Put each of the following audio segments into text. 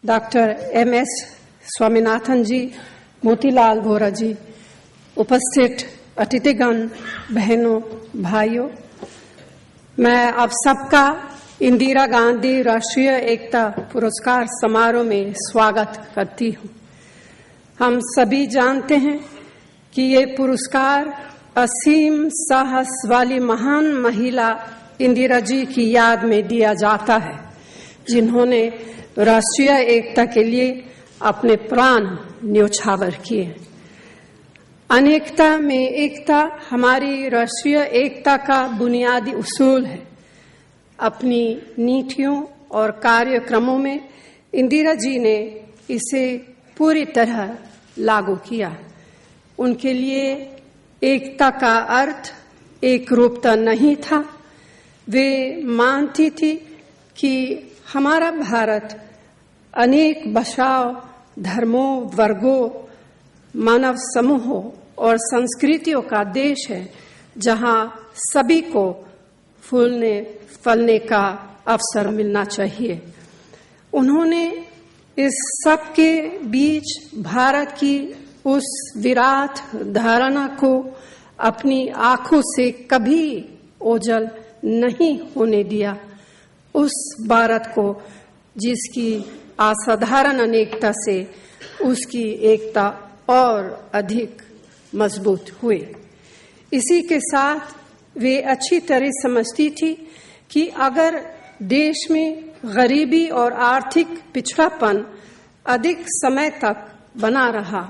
Doctor MS Swaminathan जी, मोतीलाल वोरा जी, उपस्थित अतिथिगण, बहनों, भाइयों, मैं आप सबका इंदिरा गांधी राष्ट्रीय एकता पुरस्कार समारोह में स्वागत करती हूं। हम सभी जानते हैं कि ये पुरस्कार असीम साहस वाली महान महिला इंदिरा जी की याद में दिया जाता है, जिन्होंने राष्ट्रीय एकता के लिए अपने प्राण न्योछावर किए। अनेकता में एकता हमारी राष्ट्रीय एकता का बुनियादी उसूल है। अपनी नीतियों और कार्यक्रमों में इंदिरा जी ने इसे पूरी तरह लागू किया। उनके लिए एकता का अर्थ एक रूपता नहीं था। वे मानती थी कि हमारा भारत अनेक भाषाओं, धर्मों, वर्गों, मानव समूहों और संस्कृतियों का देश है, जहां सभी को फूलने फलने का अवसर मिलना चाहिए। उन्होंने इस सब के बीच भारत की उस विराट धारणा को अपनी आंखों से कभी ओझल नहीं होने दिया। उस भारत को जिसकी असाधारण अनेकता से उसकी एकता और अधिक मजबूत हुई। इसी के साथ वे अच्छी तरह समझती थी कि अगर देश में गरीबी और आर्थिक पिछड़ापन अधिक समय तक बना रहा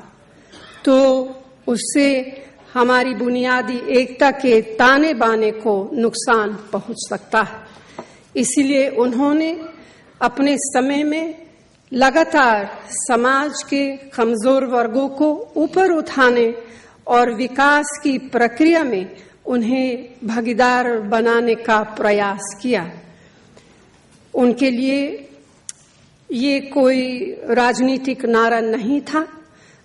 तो उससे हमारी बुनियादी एकता के ताने बाने को नुकसान पहुंच सकता है। इसलिए उन्होंने अपने समय में लगातार समाज के कमजोर वर्गों को ऊपर उठाने और विकास की प्रक्रिया में उन्हें भागीदार बनाने का प्रयास किया। उनके लिए ये कोई राजनीतिक नारा नहीं था,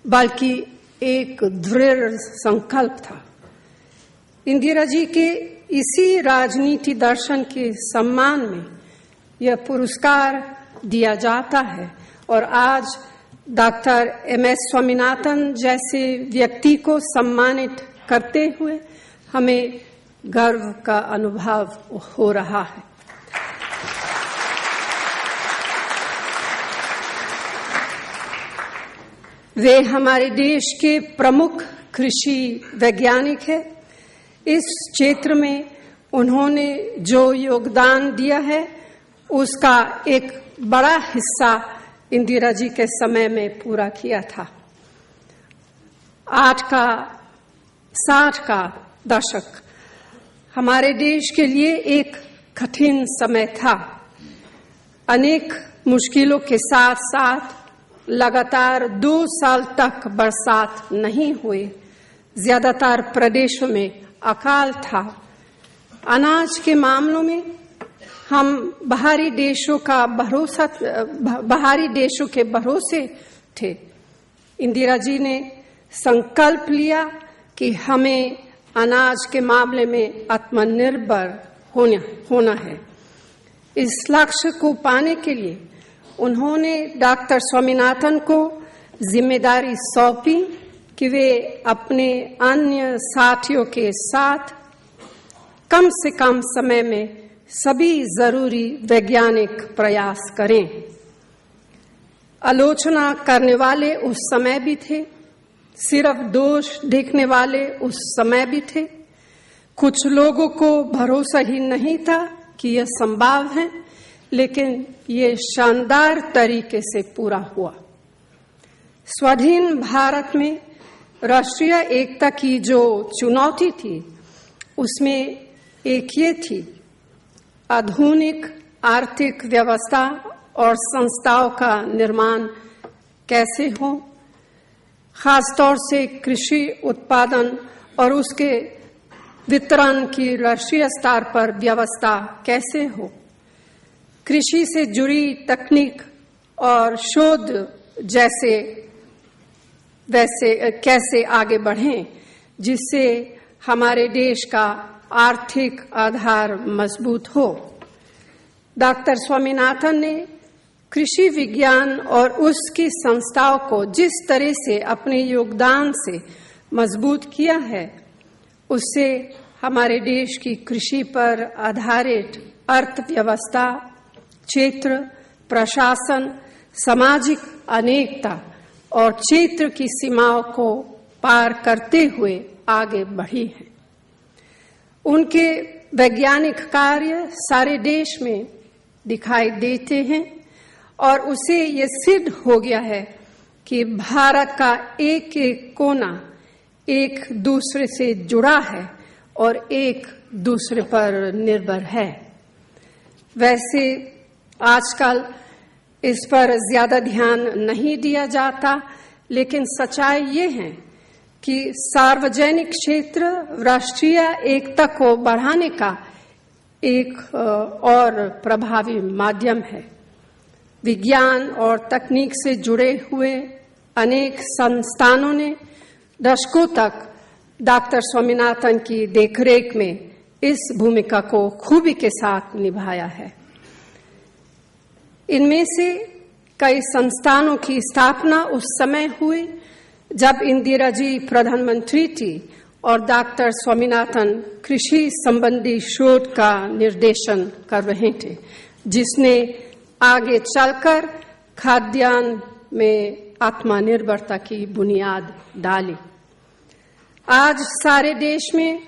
बल्कि एक दृढ़ संकल्प था। इंदिरा जी के इसी राजनीति दर्शन के सम्मान में यह पुरस्कार दिया जाता है और आज डॉक्टर MS स्वामीनाथन जैसे व्यक्ति को सम्मानित करते हुए हमें गर्व का अनुभव हो रहा है। वे हमारे देश के प्रमुख कृषि वैज्ञानिक हैं। इस क्षेत्र में उन्होंने जो योगदान दिया है उसका एक बड़ा हिस्सा इंदिरा जी के समय में पूरा किया था। 60 का दशक हमारे देश के लिए एक कठिन समय था। अनेक मुश्किलों के साथ साथ लगातार 2 साल तक बरसात नहीं हुई। ज्यादातर प्रदेशों में अकाल था। अनाज के मामलों में हम बाहरी देशों के भरोसे थे। इंदिरा जी ने संकल्प लिया कि हमें अनाज के मामले में आत्मनिर्भर होना है। इस लक्ष्य को पाने के लिए उन्होंने डॉक्टर स्वामीनाथन को जिम्मेदारी सौंपी कि वे अपने अन्य साथियों के साथ कम से कम समय में सभी जरूरी वैज्ञानिक प्रयास करें। आलोचना करने वाले उस समय भी थे, सिर्फ दोष देखने वाले उस समय भी थे। कुछ लोगों को भरोसा ही नहीं था कि यह संभव है, लेकिन ये शानदार तरीके से पूरा हुआ। स्वाधीन भारत में राष्ट्रीय एकता की जो चुनौती थी उसमें एक ये थी, आधुनिक आर्थिक व्यवस्था और संस्थाओं का निर्माण कैसे हो, खासतौर से कृषि उत्पादन और उसके वितरण की राष्ट्रीय स्तर पर व्यवस्था कैसे हो, कृषि से जुड़ी तकनीक और शोध वैसे कैसे आगे बढ़ें, जिससे हमारे देश का आर्थिक आधार मजबूत हो। डॉक्टर स्वामीनाथन ने कृषि विज्ञान और उसकी संस्थाओं को जिस तरह से अपने योगदान से मजबूत किया है, उससे हमारे देश की कृषि पर आधारित अर्थव्यवस्था, क्षेत्र, प्रशासन, सामाजिक अनेकता और क्षेत्र की सीमाओं को पार करते हुए आगे बढ़ी है। उनके वैज्ञानिक कार्य सारे देश में दिखाई देते हैं और उसे ये सिद्ध हो गया है कि भारत का एक एक कोना एक दूसरे से जुड़ा है और एक दूसरे पर निर्भर है। वैसे आजकल इस पर ज्यादा ध्यान नहीं दिया जाता, लेकिन सच्चाई ये है कि सार्वजनिक क्षेत्र राष्ट्रीय एकता को बढ़ाने का एक और प्रभावी माध्यम है। विज्ञान और तकनीक से जुड़े हुए अनेक संस्थानों ने दशकों तक डॉक्टर स्वामीनाथन की देखरेख में इस भूमिका को खूबी के साथ निभाया है। इनमें से कई संस्थानों की स्थापना उस समय हुई जब इंदिरा जी प्रधानमंत्री थी और डॉक्टर स्वामीनाथन कृषि संबंधी शोध का निर्देशन कर रहे थे, जिसने आगे चलकर खाद्यान्न में आत्मनिर्भरता की बुनियाद डाली। आज सारे देश में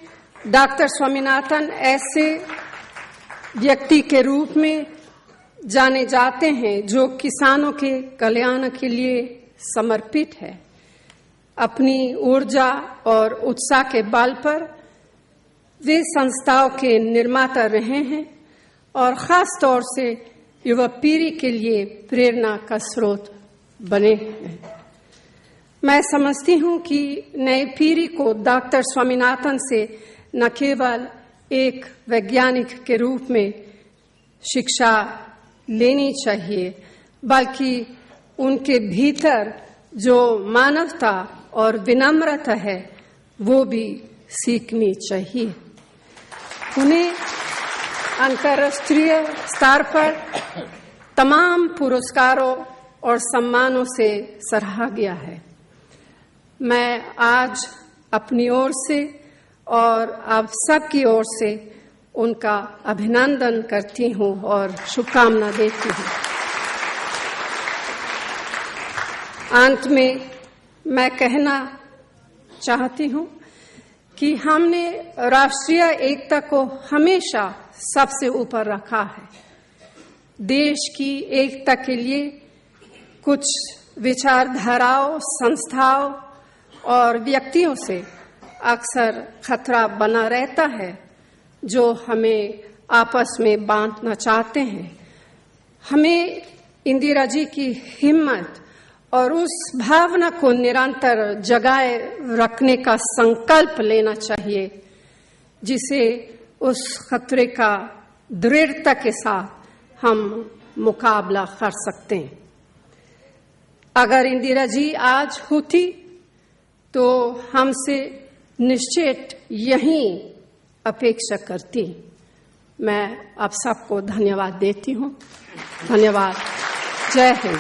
डॉक्टर स्वामीनाथन ऐसे व्यक्ति के रूप में जाने जाते हैं जो किसानों के कल्याण के लिए समर्पित है। अपनी ऊर्जा और उत्साह के बल पर वे संस्थाओं के निर्माता रहे हैं और खास तौर से युवा पीढ़ी के लिए प्रेरणा का स्रोत बने हैं। मैं समझती हूं कि नई पीढ़ी को डॉक्टर स्वामीनाथन से न केवल एक वैज्ञानिक के रूप में शिक्षा लेनी चाहिए, बल्कि उनके भीतर जो मानवता और विनम्रता है वो भी सीखनी चाहिए। उन्हें अंतर्राष्ट्रीय स्तर पर तमाम पुरस्कारों और सम्मानों से सराहा गया है। मैं आज अपनी ओर से और आप सबकी ओर से उनका अभिनंदन करती हूं और शुभकामना देती हूं। अंत में मैं कहना चाहती हूं कि हमने राष्ट्रीय एकता को हमेशा सबसे ऊपर रखा है। देश की एकता के लिए कुछ विचारधाराओं, संस्थाओं और व्यक्तियों से अक्सर खतरा बना रहता है जो हमें आपस में बांटना चाहते हैं। हमें इंदिरा जी की हिम्मत और उस भावना को निरंतर जगाए रखने का संकल्प लेना चाहिए, जिसे उस खतरे का दृढ़ता के साथ हम मुकाबला कर सकते हैं। अगर इंदिरा जी आज होती तो हमसे निश्चित यही अपेक्षा करती। मैं आप सबको धन्यवाद देती हूँ। धन्यवाद। जय हिंद।